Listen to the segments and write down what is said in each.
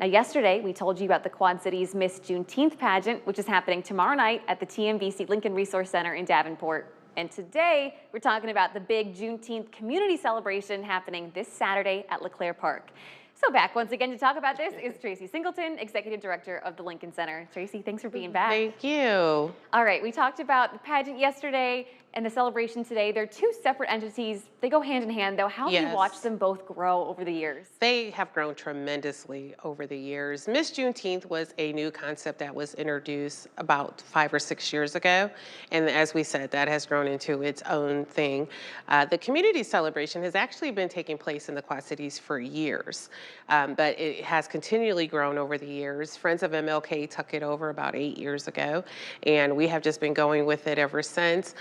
Now, yesterday, we told you about the Quad Cities Miss Juneteenth pageant, which is happening tomorrow night at the TMBC Lincoln Resource Center in Davenport. And today, we're talking about the big Juneteenth community celebration happening this Saturday at LeClaire Park. So back once again to talk about this is Tracy Singleton, Executive Director of the Lincoln Center. Tracy, thanks for being back. Thank you. All right, we talked about the pageant yesterday and the celebration today. They're two separate entities. They go hand in hand, though. How have you watched them both grow over the years? They have grown tremendously over the years. Miss Juneteenth was a new concept that was introduced about 5 or 6 years ago. And as we said, that has grown into its own thing. The community celebration has actually been taking place in the Quad Cities for years, but it has continually grown over the years. Friends of MLK took it over about 8 years ago, and we have just been going with it ever since.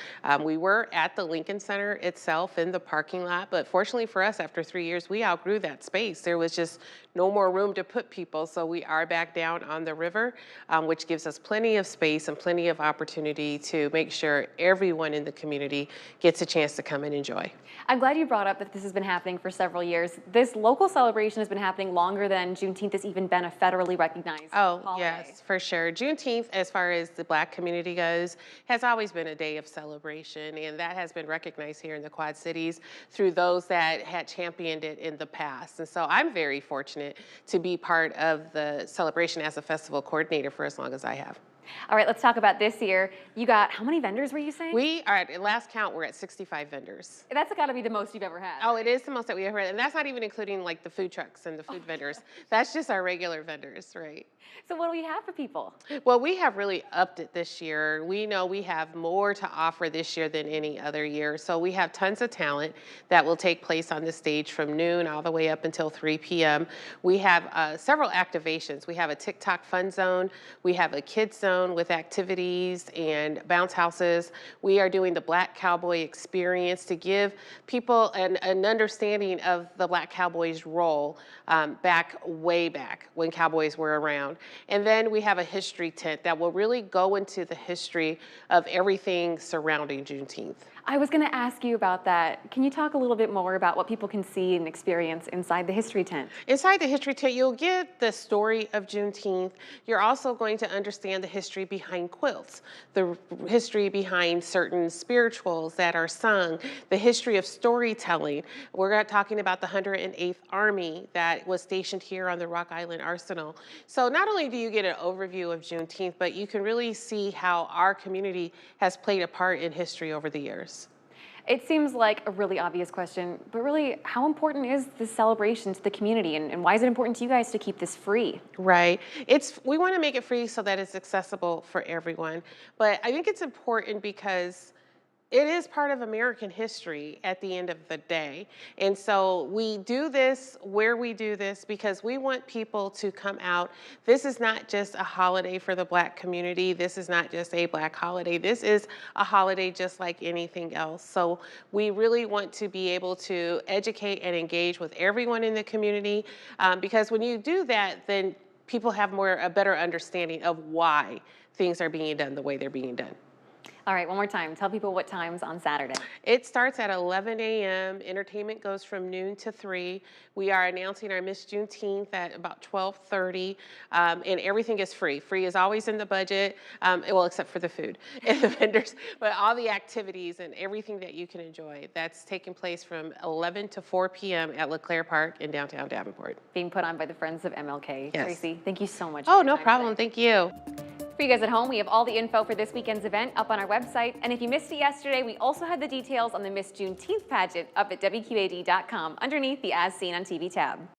We were at the Lincoln Center itself in the parking lot, but fortunately for us, after 3 years, we outgrew that space. There was just no more room to put people, so we are back down on the river, which gives us plenty of space and plenty of opportunity to make sure everyone in the community gets a chance to come and enjoy. I'm glad you brought up that this has been happening for several years. This local celebration has been happening longer than Juneteenth has even been a federally recognized holiday. Yes, for sure. Juneteenth, as far as the Black community goes, has always been a day of celebration, and that has been recognized here in the Quad Cities through those that had championed it in the past. And so I'm very fortunate to be part of the celebration as a festival coordinator for as long as I have. All right, let's talk about this year. You got, how many vendors were you saying? We are, at last count, we're at 65 vendors. That's got to be the most you've ever had. Oh, it is the most that we ever had. And that's not even including like the food trucks and the food vendors. That's just our regular vendors, right? So what do we have for people? Well, we have really upped it this year. We know we have more to offer this year than any other year. So we have tons of talent that will take place on the stage from noon all the way up until 3 p.m. We have several activations. We have a TikTok fun zone. We have a kids zone with activities and bounce houses. We are doing the Black Cowboy experience to give people an understanding of the Black Cowboy's role way back when cowboys were around. And then we have a history tent that will really go into the history of everything surrounding Juneteenth. I was going to ask you about that. Can you talk a little bit more about what people can see and experience inside the history tent? Inside the history tent, you'll get the story of Juneteenth. You're also going to understand the history behind quilts, the history behind certain spirituals that are sung, the history of storytelling. We're talking about the 108th Army that was stationed here on the Rock Island Arsenal. So not only do you get an overview of Juneteenth, but you can really see how our community has played a part in history over the years. It seems like a really obvious question, but really, how important is this celebration to the community, and why is it important to you guys to keep this free? Right. We want to make it free so that it's accessible for everyone. But I think it's important because it is part of American history at the end of the day. And so we do this where we do this because we want people to come out. This is not just a holiday for the Black community. This is not just a Black holiday. This is a holiday just like anything else. So we really want to be able to educate and engage with everyone in the community because when you do that, then people have a better understanding of why things are being done the way they're being done. All right, one more time. Tell people what time's on Saturday. It starts at 11 a.m. Entertainment goes from noon to 3. We are announcing our Miss Juneteenth at about 12:30, and everything is free. Free is always in the budget, well, except for the food and the vendors, but all the activities and everything that you can enjoy. That's taking place from 11 to 4 p.m. at LeClaire Park in downtown Davenport. Being put on by the Friends of MLK. Yes. Tracy, thank you so much. Oh, no problem. Thank you. For you guys at home, we have all the info for this weekend's event up on our website. And if you missed it yesterday, we also had the details on the Miss Juneteenth pageant up at WQAD.com underneath the As Seen on TV tab.